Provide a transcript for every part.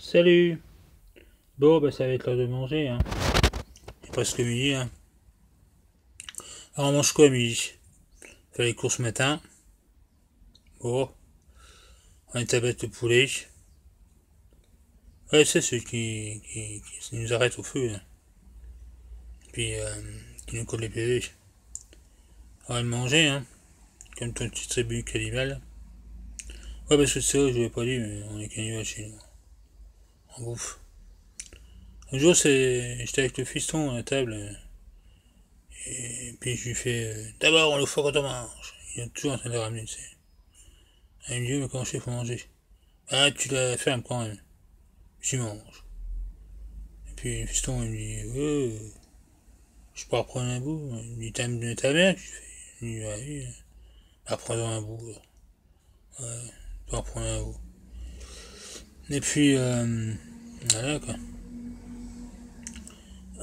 Salut. Bon, bah ça va être l'heure de manger, hein. C'est presque midi, hein. Alors on mange quoi à midi? On fait les courses ce matin. Bon, on est tablette de poulet. Ouais, c'est ceux qui nous arrêtent au feu, là. Puis qui nous collent les PV. On va le manger, hein. Comme ton petit tribu cannibale. Ouais, parce que c'est vrai, je l'ai pas dit, mais on est cannibale chez nous. On bouffe. Un jour, j'étais avec le fiston à la table. Et puis je lui fais d'abord on le faut quand on mange. Il est toujours en train de ramener, tu sais. Il me dit, mais comment je fais pour manger? Ah, tu la fermes quand même. J'y mange. Et puis, fiston, il me dit, je peux reprendre un bout. Il me dit, t'aimes ta mère? Je lui dis, bah oui, bah, prends un bout. Ouais, tu peux reprendre un bout. Et puis, voilà quoi.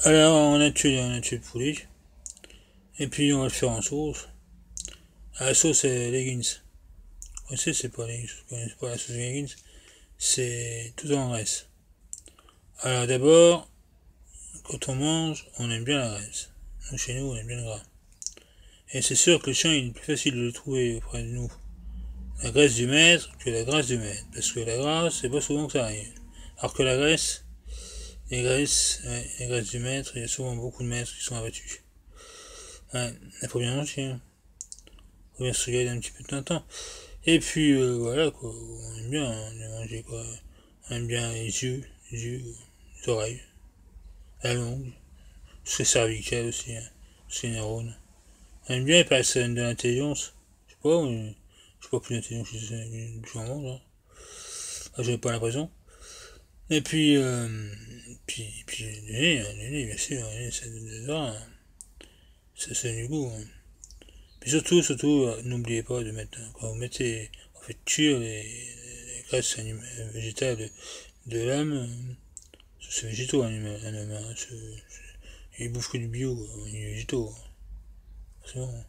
Alors, on a tué le poulet. Et puis, on va le faire en sauce. Ah, la sauce, c'est leggings. Vous savez, c'est pas leggings. Vous connaissez pas la sauce leggings? C'est tout en graisse. Alors, d'abord, quand on mange, on aime bien la graisse. Nous, chez nous, on aime bien le gras. Et c'est sûr que le chien, il est plus facile de le trouver auprès de nous. La graisse du maître que la grâce du maître. Parce que la grâce, c'est pas souvent que ça arrive. Alors que la graisse, les graisses du maître, il y a souvent beaucoup de maîtres qui sont abattus. Ouais, il faut bien manger, hein. Faut bien se regarder un petit peu de temps. Et puis, voilà, quoi. On aime bien, hein, manger, quoi. On aime bien les oreilles, la langue, c'est cervical aussi, hein, c'est les neurones. On aime bien, il paraît que ça donne de l'intelligence. Je sais pas, mais je sais pas plus d'intelligence que je en mange, hein. Ah, j'avais pas l'impression. Et puis, puis le nez, bien sûr, le nez, c'est du goût, hein. Puis surtout, n'oubliez pas de mettre, quand vous mettez, en fait, cuire les graisses végétales de l'âme, c'est végétaux, un homme, hein, il bouffe que du bio, il est végétaux, hein. C'est bon.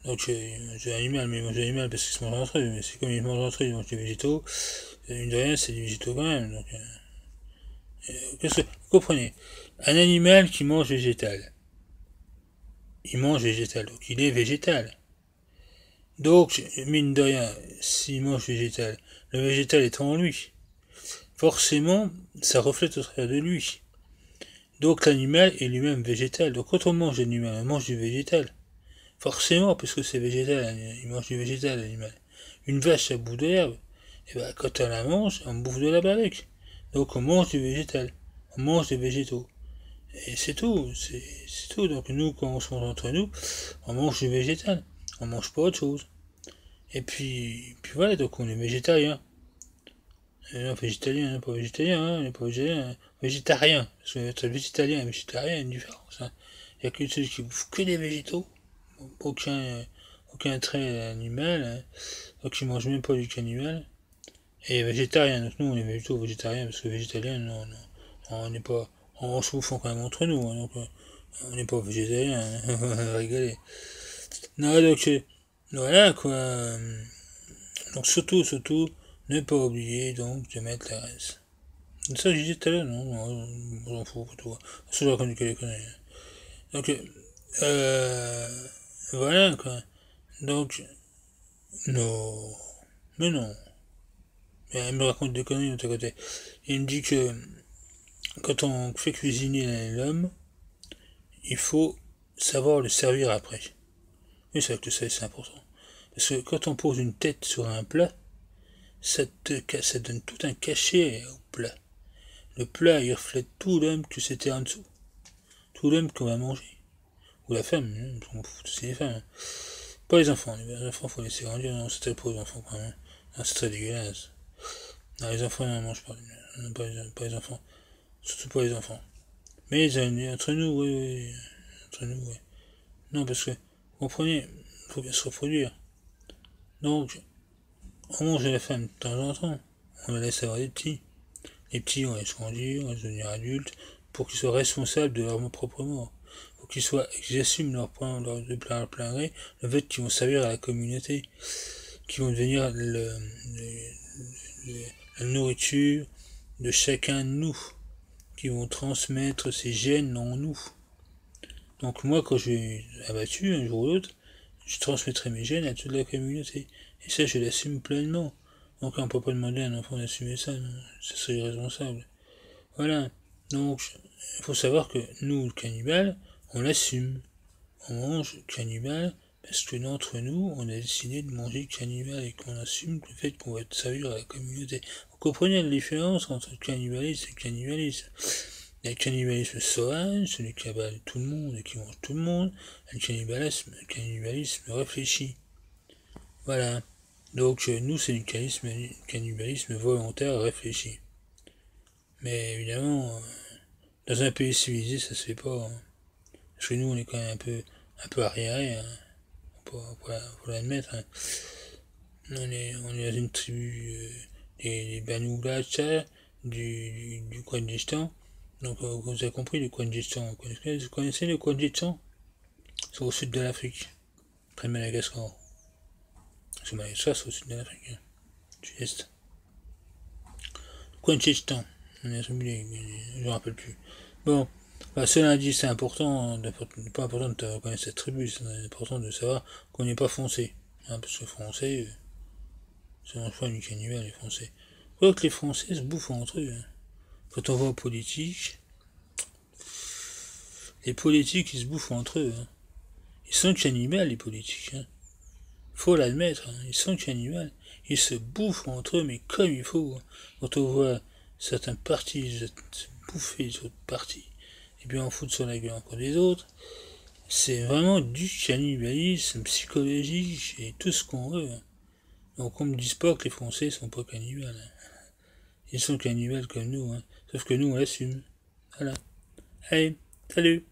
Donc j'ai animal, mais manger animal parce qu'il se mange entre eux, mais c'est comme ils mangent entre eux, ils mangent des végétaux, une de rien, c'est des végétaux quand même. Donc, vous comprenez? Un animal qui mange végétal, il mange végétal, donc il est végétal. Donc, mine de rien, s'il mange végétal, le végétal est en lui. Forcément, ça reflète au travers de lui. Donc l'animal est lui-même végétal. Donc quand on mange l'animal, on mange du végétal. Forcément, parce que c'est végétal, il mange du végétal, l'animal. Une vache à bout d'herbe, et ben quand on la mange, on bouffe de la avec. Donc on mange du végétal. On mange des végétaux. Et c'est tout, c'est tout. Donc nous, quand on se mange entre nous, on mange du végétal. On mange pas autre chose. Et puis voilà, donc on est végétarien. Non, végétalien, hein, pas végétalien, hein, on n'est pas végétalien, hein. Végétarien. Parce que être végétalien et végétarien, il y a une différence, hein. Il y a que ceux qui bouffent que des végétaux. Aucun trait animal, hein. Donc ils mangent même pas du cannibale. Et végétarien, donc nous on est végétaux végétariens, parce que végétalien, non, non, on n'est pas, on se bouffe quand même entre nous, hein, donc on n'est pas végétalien, hein, on va rigoler. Non, donc voilà quoi. Donc surtout, ne pas oublier donc de mettre la graisse. Ça j'ai dit tout à l'heure, non, non, j'en fous pour toi. Ça je raconte que les conneries. Donc voilà quoi. Donc non, mais non. Mais elle me raconte des conneries de l'autre côté. Il me dit que quand on fait cuisiner l'homme, il faut savoir le servir après. Oui, c'est vrai que ça c'est important. Parce que quand on pose une tête sur un plat, ça donne tout un cachet au plat. Le plat, il reflète tout l'homme que c'était en dessous. Tout l'homme qu'on va manger. Ou la femme, hein, c'est les femmes, hein. Pas les enfants, faut les laisser grandir, non, c'est pour les enfants quand même. Non, c'est très dégueulasse. Non, les enfants, on mange pas, non, pas les enfants. Surtout pas les enfants. Mais entre nous, oui, entre nous, oui. Non, parce que, vous comprenez, il faut bien se reproduire. Donc, on mange la femme de temps en temps. On la laisse avoir des petits. Les petits, on va se grandir, on va devenir adultes, pour qu'ils soient responsables de leur propre mort. Pour qu'ils assument de plein gré, le fait qu'ils vont servir à la communauté, qu'ils vont devenir la nourriture de chacun de nous, qui vont transmettre ces gènes en nous. Donc moi, quand je vais abattu un jour ou l'autre, je transmettrai mes gènes à toute la communauté. Et ça, je l'assume pleinement. Donc on ne peut pas demander à un enfant d'assumer ça, non, ça serait irresponsable. Voilà. Donc, il faut savoir que nous, le cannibale, on l'assume. On mange cannibale parce que d'entre nous, on a décidé de manger cannibale et qu'on assume le fait qu'on va être servir à la communauté. Vous comprenez la différence entre le cannibalisme et le cannibalisme? Il y a le cannibalisme sauvage, celui qui avale tout le monde et qui mange tout le monde, et le cannibalisme réfléchi. Voilà. Donc nous, c'est le cannibalisme volontaire réfléchi. Mais évidemment, dans un pays civilisé, ça se fait pas. Hein. Parce que nous, on est quand même un peu arriéré, hein. Faut l'admettre. Hein. On est dans une tribu des Banu Bacha du Kurdistan. Donc vous avez compris le Kurdistan. Vous connaissez le Kurdistan? C'est au sud de l'Afrique, près de Madagascar. Parce que Madagascar, c'est au sud de l'Afrique, hein. Sud-est. Kurdistan. On a oublié, je me rappelle plus. Bon, bah, cela dit, c'est important, pas important de connaître cette tribu, c'est important de savoir qu'on n'est pas français. Hein, parce que français, c'est un choix du cannibale, les français. Quoi que les français se bouffent entre eux. Hein. Quand on voit aux politiques, les politiques, ils se bouffent entre eux. Hein. Ils sont cannibales, les politiques. Hein. Faut l'admettre, hein. Ils sont cannibales. Ils se bouffent entre eux, mais comme il faut. Hein. Quand on voit certains partis se bouffer les autres partis, et puis en foutre sur la gueule encore des autres, c'est vraiment du cannibalisme psychologique et tout ce qu'on veut. Hein. Donc on me dise pas que les Français sont pas cannibales. Hein. Ils sont cannibales comme nous, hein. Sauf que nous on l'assume. Voilà. Allez, salut!